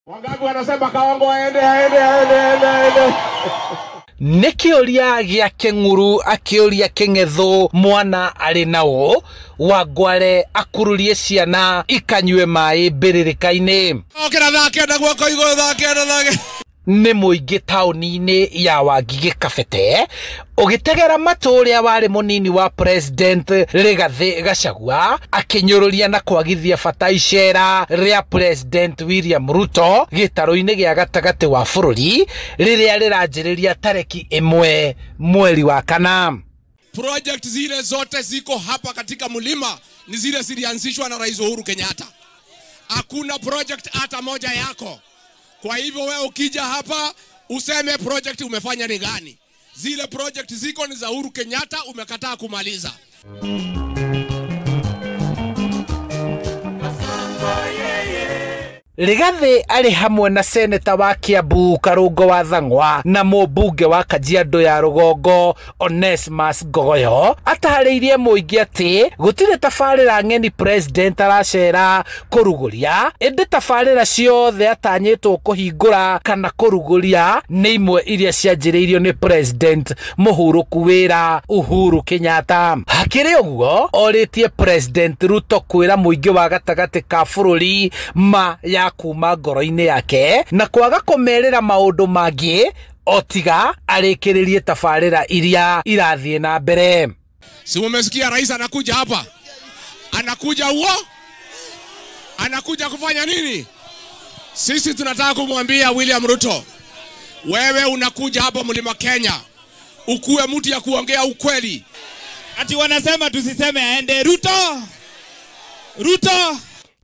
Wangapi wanasema Kaongo aende. Nikioria gya kenguru akioria kengetho mwana ari nawo Wangware akururie ciana ikanywe mai mbiririkaini. Okera thake na guoko iguru thake. Ni muingi tauni-ini ya Wangige Kabete ugitegera maturia wari munini wa president Rigathi Gachagua akinyururia na kwagithia bata icera ria president William Ruto gitaro-ini gia gatagati wa bururi riria riranjiriria tariki 1 mweri wa kana. Project zile zote ziko hapa katika mlima ni zile zilianzishwa na Rais Uhuru Kenyatta. Hakuna project hata moja yako. Kwa hivyo wewe ukija hapa useme project umefanya ni gani? Zile project ziko ni za Uhuru Kenyatta, umekataa kumaliza. Rigathi ari hamwe na seneta wa Kiambu Karungo wa Thang'wa na mũmbunge wa Kajiado ya Rugongo Onesmus Ngogoyo atahariirie muingi ati gutire tabarĩra ng'eni president aracera kuruguria indi tabarĩra ciothe atanyĩtwo kuhingũra kana kuruguria nĩ imwe iria cianjĩrĩirio ni president mũhurũku wĩra Uhuru Kenyatta. Hakĩrĩ ũguo orĩtie president Ruto kwĩra muingi wa gatagati ka bũrũri ma ya kuma ngoro-ini yake na kwaga kumerera maundu mangi otiga arikiririe tabarĩra iria irathie na mbere. Si umesikia rais anakuja hapa? Anakuja anakuja kufanya nini? Sisi tunataka kumwambia William Ruto, wewe unakuja hapa mlima Kenya ukuwe mtu ya kuongea ukweli. Ati wanasema tusiseme aende Ruto.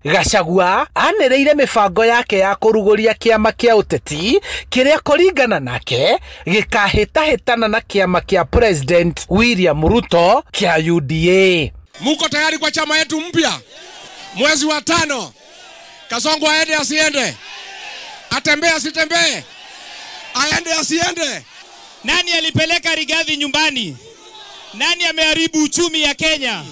Gachagua anereire mibango yake ya kuruguria kiama kia uteti kiria kuringana nake gikahitahitana na kiama kia president William Ruto kia UDA. Muko tayari kwa chama yetu mpya? Mwezi wa 5 Kasongo aende asiende? Atembee asitembee? Aende asiende? Nani alipeleka Rigathi nyumbani? Nani ameharibu uchumi ya Kenya?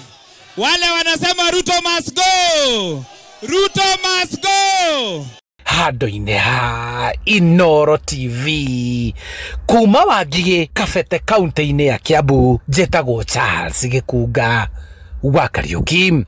Wale wanasema Ruto must go. Ruto must go. Handũ-inĩ ha Inooro TV kuma Wangige Kabete kaunti-inĩ ya Kiambu njĩtagwo Charles Gikunga wa Kariuki.